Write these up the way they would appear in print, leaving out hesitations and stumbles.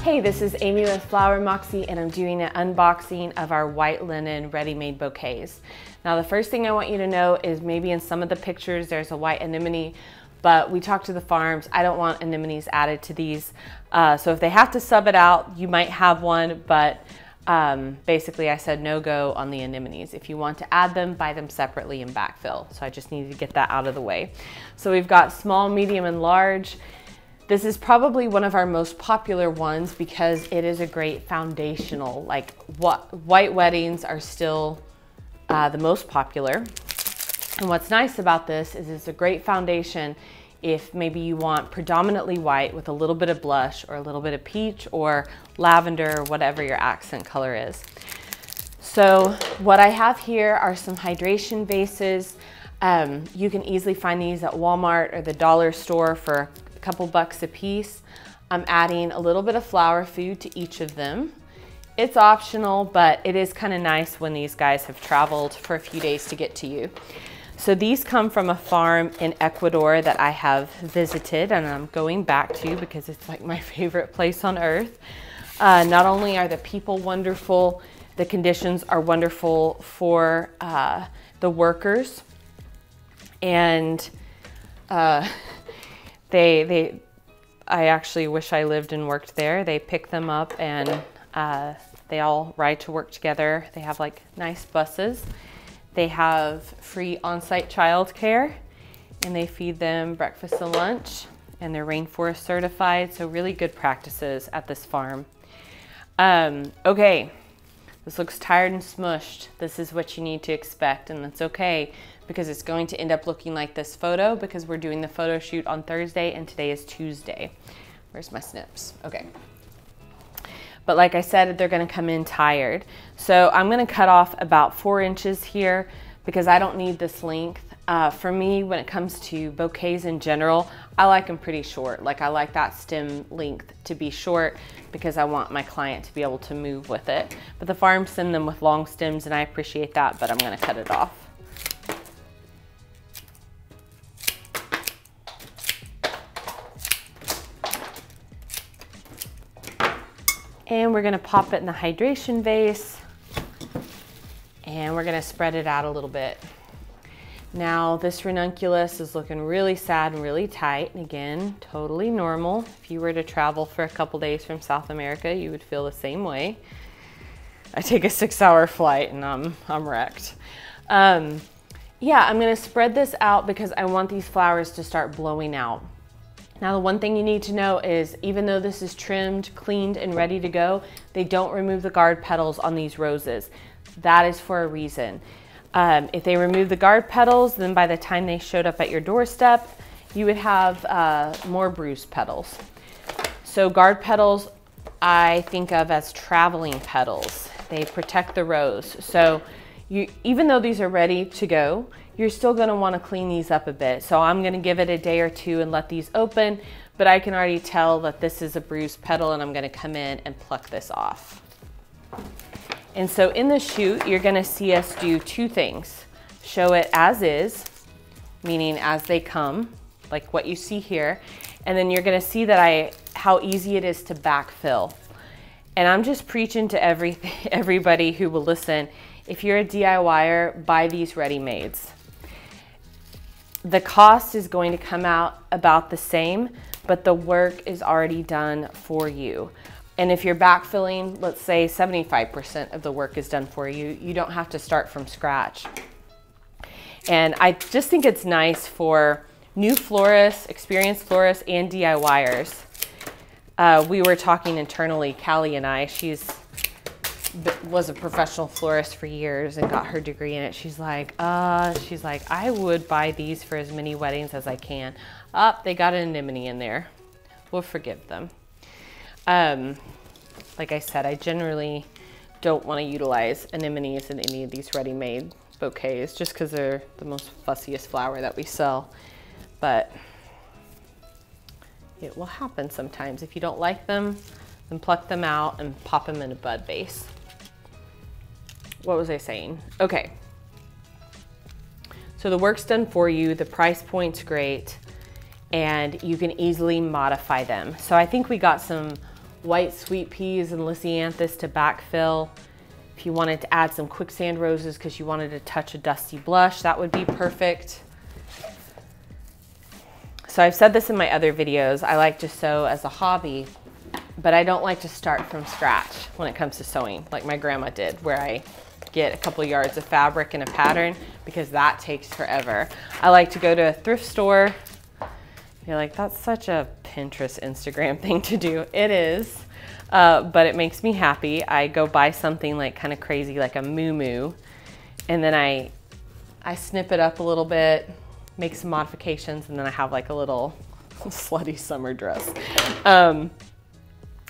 Hey, this is Amy with Flower Moxie, and I'm doing an unboxing of our white linen ready-made bouquets. Now, the first thing I want you to know is maybe in some of the pictures there's a white anemone, but we talked to the farms. I don't want anemones added to these. So if they have to sub it out, you might have one, but basically I said no go on the anemones. If you want to add them, buy them separately and backfill. So I just needed to get that out of the way. So we've got small, medium, and large. This is probably one of our most popular ones because it is a great foundational, like white weddings are still the most popular. And what's nice about this is it's a great foundation if maybe you want predominantly white with a little bit of blush or a little bit of peach or lavender or whatever your accent color is. So what I have here are some hydration vases. You can easily find these at Walmart or the dollar store for a couple bucks a piece. I'm adding a little bit of flower food to each of them. It's optional, but it is kind of nice when these guys have traveled for a few days to get to you. So these come from a farm in Ecuador that I have visited and I'm going back to because it's like my favorite place on earth. Not only are the people wonderful, the conditions are wonderful for the workers, and I actually wish I lived and worked there. They pick them up and they all ride to work together. They have like nice buses. They have free on-site childcare, and they feed them breakfast and lunch, and they're rainforest certified, so really good practices at this farm. Okay, this looks tired and smushed. This is what you need to expect, and that's okay because it's going to end up looking like this photo because we're doing the photo shoot on Thursday and today is Tuesday. Where's my snips? Okay. But like I said, they're gonna come in tired. So I'm gonna cut off about 4 inches here because I don't need this length. For me, when it comes to bouquets in general, I like them pretty short. Like I like that stem length to be short because I want my client to be able to move with it. But the farms send them with long stems and I appreciate that, but I'm gonna cut it off. And we're gonna pop it in the hydration vase and we're gonna spread it out a little bit. Now this ranunculus is looking really sad and really tight, and again, totally normal. If you were to travel for a couple days from South America, you would feel the same way. I take a 6-hour flight and I'm wrecked. Yeah, I'm gonna spread this out because I want these flowers to start blowing out. Now, the one thing you need to know is even though this is trimmed, cleaned, and ready to go, they don't remove the guard petals on these roses. That is for a reason. If they remove the guard petals, then by the time they showed up at your doorstep, you would have more bruised petals. So guard petals, I think of as traveling petals. They protect the rose. So even though these are ready to go, you're still gonna wanna clean these up a bit. So I'm gonna give it a day or two and let these open, but I can already tell that this is a bruised petal and I'm gonna come in and pluck this off. And so in the shoot, you're gonna see us do 2 things. Show it as is, meaning as they come, like what you see here. And then you're gonna see that how easy it is to backfill. And I'm just preaching to everybody who will listen. If you're a DIYer, buy these ready-mades. The cost is going to come out about the same, but the work is already done for you. And if you're backfilling, let's say 75% of the work is done for you, you don't have to start from scratch. And I just think it's nice for new florists, experienced florists, and DIYers. We were talking internally, Callie and I, was a professional florist for years and got her degree in it. She's like, I would buy these for as many weddings as I can. They got an anemone in there. We'll forgive them. Like I said, I generally don't want to utilize anemones in any of these ready-made bouquets just because they're the most fussiest flower that we sell. But it will happen sometimes. If you don't like them, then pluck them out and pop them in a bud vase. What was I saying? Okay. So the work's done for you, the price point's great, and you can easily modify them. So I think we got some white sweet peas and lisianthus to backfill. If you wanted to add some quicksand roses because you wanted to touch a dusty blush, that would be perfect. So I've said this in my other videos, I like to sew as a hobby, but I don't like to start from scratch when it comes to sewing, like my grandma did, where I get a couple yards of fabric and a pattern, because that takes forever. I like to go to a thrift store. You're like, that's such a Pinterest, Instagram thing to do. It is, but it makes me happy. I go buy something like kind of crazy, like a muumuu, and then I snip it up a little bit, make some modifications, and then I have like a little slutty summer dress.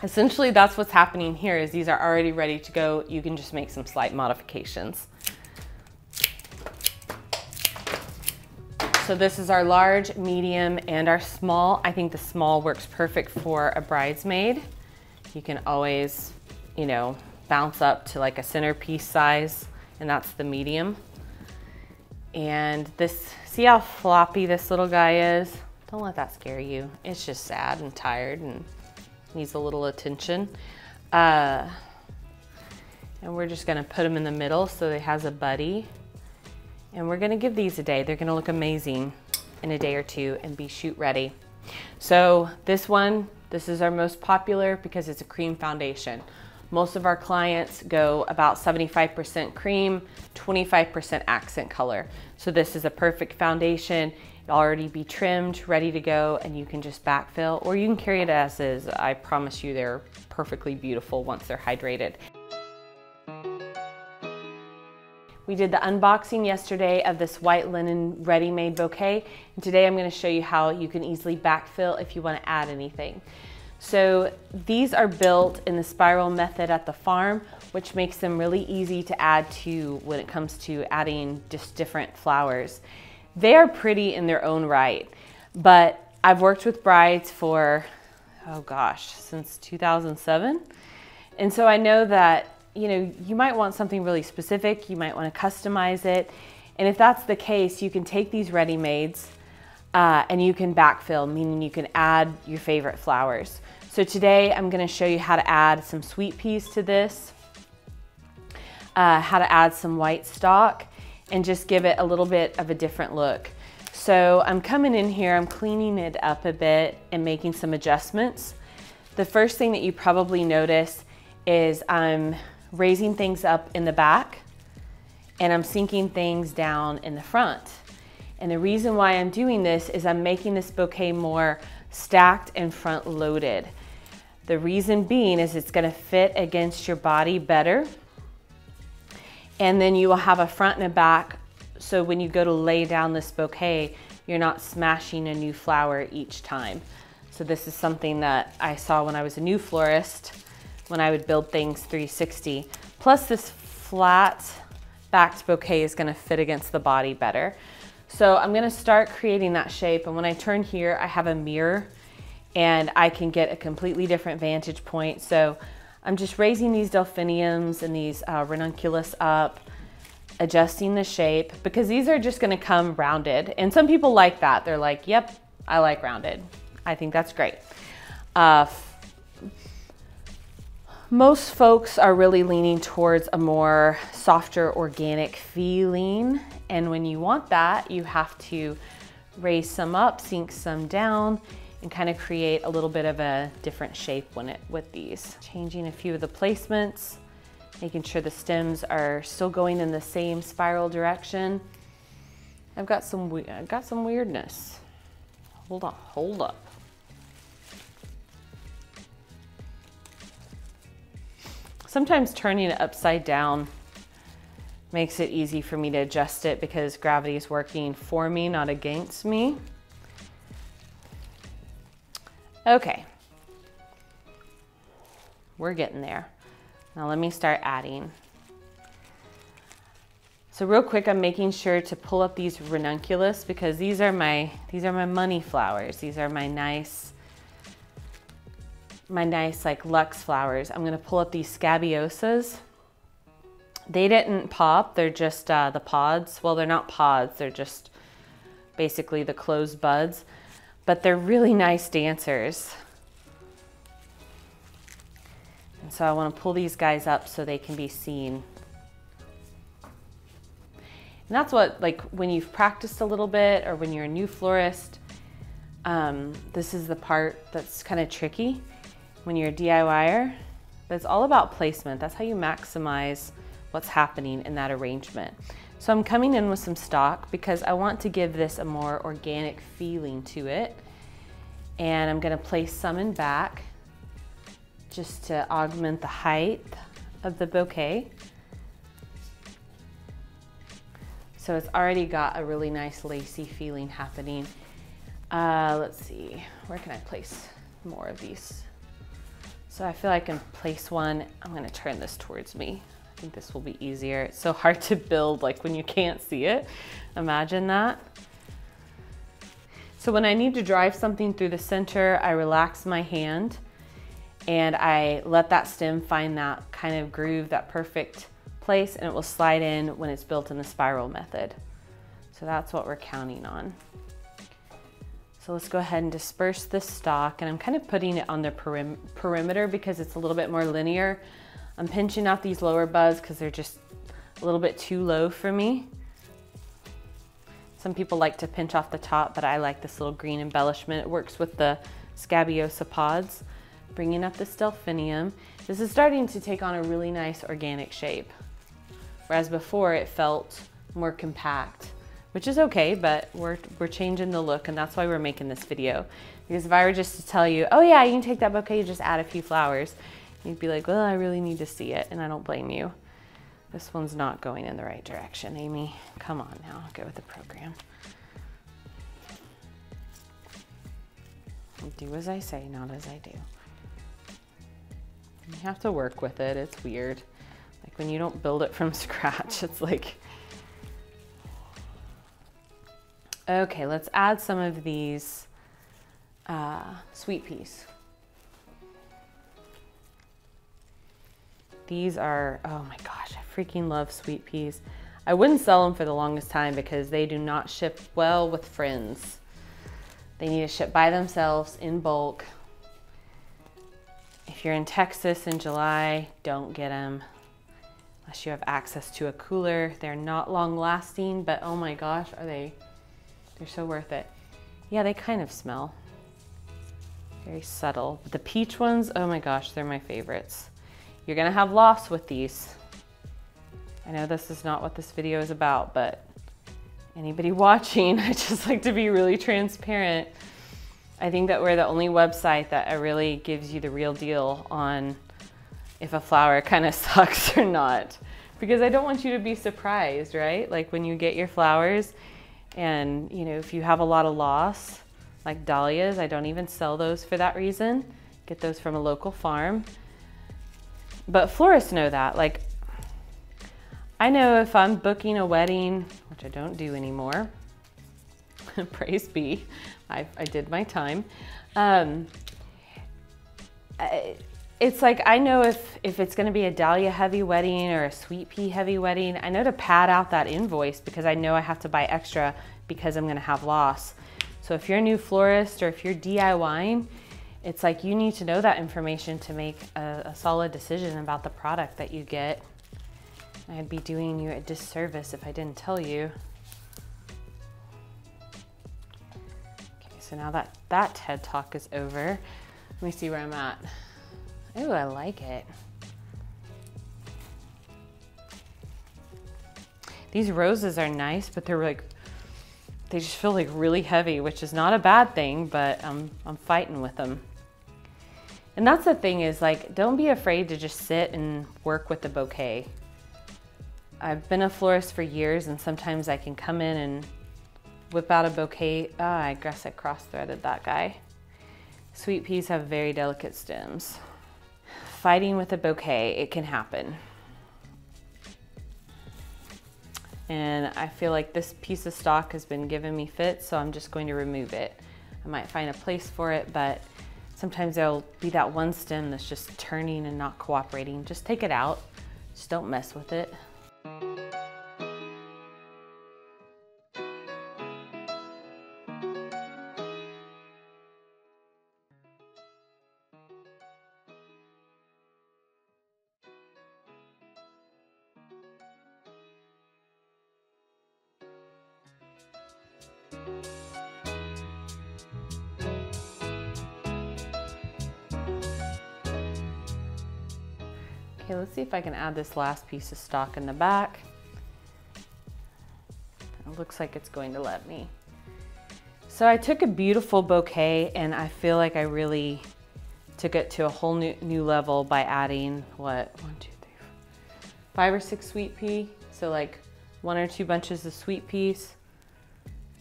Essentially, that's what's happening here, is these are already ready to go. You can just make some slight modifications. So this is our large, medium, and our small. I think the small works perfect for a bridesmaid. You can always, you know, bounce up to like a centerpiece size, and that's the medium. And this, see how floppy this little guy is? Don't let that scare you. It's just sad and tired and needs a little attention. And we're just gonna put them in the middle so it has a buddy. And we're gonna give these a day. They're gonna look amazing in a day or two and be shoot ready. So this one, this is our most popular because it's a cream foundation. Most of our clients go about 75% cream, 25% accent color. So this is a perfect foundation. It'll already be trimmed, ready to go, and you can just backfill, or you can carry it as is. I promise you they're perfectly beautiful once they're hydrated. We did the unboxing yesterday of this white linen ready-made bouquet, and today I'm going to show you how you can easily backfill if you want to add anything. So these are built in the spiral method at the farm, which makes them really easy to add to when it comes to adding just different flowers. They are pretty in their own right, but I've worked with brides for, oh gosh, since 2007. And so I know that, you know, you might want something really specific, you might want to customize it. And if that's the case, you can take these ready-mades and you can backfill, meaning you can add your favorite flowers. So today I'm going to show you how to add some sweet peas to this, how to add some white stock, and just give it a little bit of a different look. So I'm coming in here, I'm cleaning it up a bit and making some adjustments. The first thing that you probably notice is I'm raising things up in the back and I'm sinking things down in the front. And the reason why I'm doing this is I'm making this bouquet more stacked and front loaded. The reason being is it's gonna fit against your body better. And then you will have a front and a back, so when you go to lay down this bouquet, you're not smashing a new flower each time. So this is something that I saw when I was a new florist, when I would build things 360. Plus this flat backed bouquet is gonna fit against the body better. So I'm gonna start creating that shape, and when I turn here, I have a mirror and I can get a completely different vantage point. So I'm just raising these delphiniums and these ranunculus up, adjusting the shape, because these are just gonna come rounded. And some people like that. They're like, yep, I like rounded. I think that's great. Most folks are really leaning towards a more softer, organic feeling. And when you want that, you have to raise some up, sink some down, and kind of create a little bit of a different shape with these. Changing a few of the placements, making sure the stems are still going in the same spiral direction. I've got some weirdness. Hold on, hold up. Sometimes turning it upside down makes it easy for me to adjust it because gravity is working for me, not against me. Okay, we're getting there. Now let me start adding. So real quick, I'm making sure to pull up these ranunculus because these are my money flowers. These are my nice like luxe flowers. I'm gonna pull up these scabiosas. They didn't pop, they're just the pods. Well, they're not pods, they're just basically the closed buds, but they're really nice dancers. And so I want to pull these guys up so they can be seen. And that's what, like, when you've practiced a little bit or when you're a new florist, this is the part that's kind of tricky when you're a DIYer. But it's all about placement. That's how you maximize what's happening in that arrangement. So I'm coming in with some stock because I want to give this a more organic feeling to it. And I'm going to place some in back just to augment the height of the bouquet. So it's already got a really nice lacy feeling happening. Let's see, where can I place more of these? So I feel I can place one. I'm going to turn this towards me. I think this will be easier. It's so hard to build like when you can't see it. Imagine that. So when I need to drive something through the center, I relax my hand and I let that stem find that kind of groove, that perfect place, and it will slide in when it's built in the spiral method. So that's what we're counting on. So let's go ahead and disperse this stock, and I'm kind of putting it on the perimeter because it's a little bit more linear. I'm pinching out these lower buds because they're just a little bit too low for me. Some people like to pinch off the top, but I like this little green embellishment. It works with the scabiosa pods. Bringing up this delphinium. This is starting to take on a really nice organic shape. Whereas before it felt more compact, which is okay, but we're changing the look, and that's why we're making this video. Because if I were just to tell you, oh yeah, you can take that bouquet, you just add a few flowers, you'd be like, well, I really need to see it, and I don't blame you. This one's not going in the right direction, Amy. Come on now, go with the program. Do as I say, not as I do. You have to work with it, it's weird. Like when you don't build it from scratch, it's like... Okay, let's add some of these sweet peas. These are, oh my gosh, I freaking love sweet peas. I wouldn't sell them for the longest time because they do not ship well with friends. They need to ship by themselves in bulk. If you're in Texas in July, don't get them unless you have access to a cooler. They're not long lasting, but oh my gosh, they're so worth it. Yeah, they kind of smell very subtle. But the peach ones, oh my gosh, they're my favorites. You're gonna have loss with these. I know this is not what this video is about, but anybody watching, I just like to be really transparent. I think that we're the only website that really gives you the real deal on if a flower kind of sucks or not. Because I don't want you to be surprised, right? Like when you get your flowers and, you know, if you have a lot of loss, like dahlias, I don't even sell those for that reason. Get those from a local farm. But florists know that. Like, I know if I'm booking a wedding, which I don't do anymore, praise be, I did my time. It's like, I know if it's gonna be a dahlia heavy wedding or a sweet pea heavy wedding, I know to pad out that invoice because I know I have to buy extra because I'm gonna have loss. So if you're a new florist or if you're DIYing, it's like you need to know that information to make a solid decision about the product that you get. I'd be doing you a disservice if I didn't tell you. Okay, so now that TED Talk is over, let me see where I'm at. Ooh, I like it. These roses are nice, but they're like, they just feel like really heavy, which is not a bad thing, but I'm fighting with them. And that's the thing is, like, don't be afraid to just sit and work with the bouquet. I've been a florist for years, and sometimes I can come in and whip out a bouquet. I guess I cross-threaded that guy. Sweet peas have very delicate stems. Fighting with a bouquet, it can happen. And I feel like this piece of stock has been giving me fits, so I'm just going to remove it. I might find a place for it, but sometimes there'll be that one stem that's just turning and not cooperating. Just take it out. Just don't mess with it. Okay, let's see if I can add this last piece of stock in the back. It looks like it's going to let me. So I took a beautiful bouquet and I feel like I really took it to a whole new level by adding, what, 1, 2, 3, 4, 5 or 6 sweet pea. So like 1 or 2 bunches of sweet peas,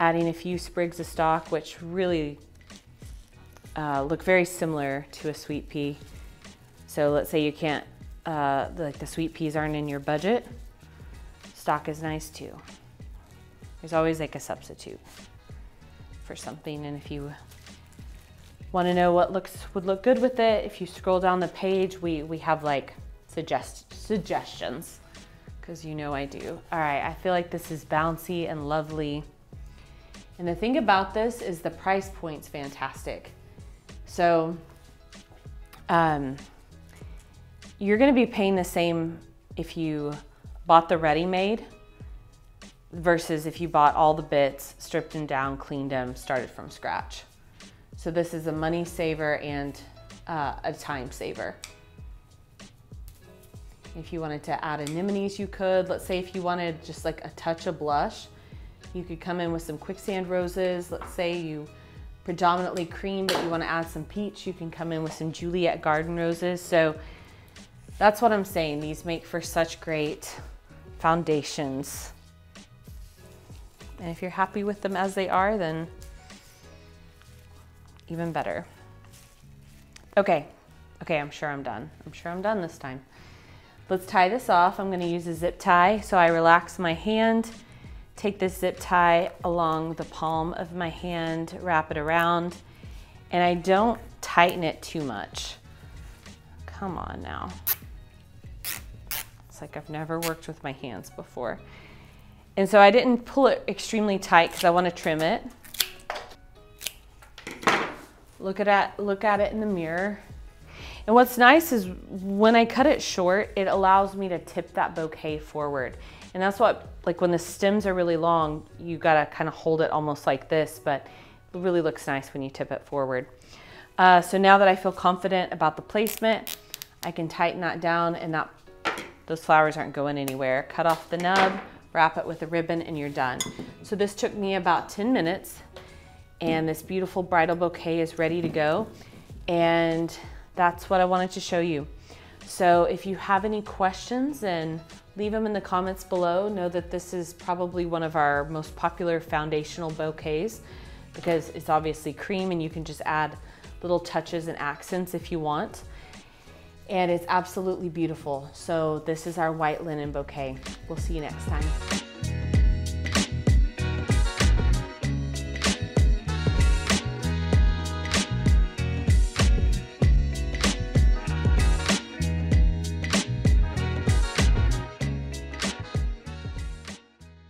adding a few sprigs of stock, which really look very similar to a sweet pea. So let's say you can't, like the sweet peas aren't in your budget, stock is nice too. There's always like a substitute for something, and if you want to know what would look good with it, if you scroll down the page, we have like suggestions, because you know I do. All right, I feel like this is bouncy and lovely. And the thing about this is the price point's fantastic. So you're gonna be paying the same if you bought the ready-made versus if you bought all the bits, stripped them down, cleaned them, started from scratch. So this is a money saver and a time saver. If you wanted to add anemones, you could. Let's say if you wanted just like a touch of blush, you could come in with some quicksand roses. Let's say you predominantly cream, but you want to add some peach, you can come in with some Juliet garden roses. So that's what I'm saying. These make for such great foundations. And if you're happy with them as they are, then even better. Okay, I'm sure I'm done. I'm sure I'm done this time. Let's tie this off. I'm gonna use a zip tie. So I relax my hand, take this zip tie along the palm of my hand, wrap it around, and I don't tighten it too much. Come on now. It's like I've never worked with my hands before. And so I didn't pull it extremely tight because I want to trim it. Look at it in the mirror. And what's nice is when I cut it short, it allows me to tip that bouquet forward. And that's what, like when the stems are really long, you gotta kind of hold it almost like this, but it really looks nice when you tip it forward. So now that I feel confident about the placement, I can tighten that down and those flowers aren't going anywhere. Cut off the nub, wrap it with a ribbon, and you're done. So this took me about 10 minutes, and this beautiful bridal bouquet is ready to go. And that's what I wanted to show you. So if you have any questions, then leave them in the comments below. Know that this is probably one of our most popular foundational bouquets because it's obviously cream and you can just add little touches and accents if you want. And it's absolutely beautiful. So this is our white linen bouquet. We'll see you next time.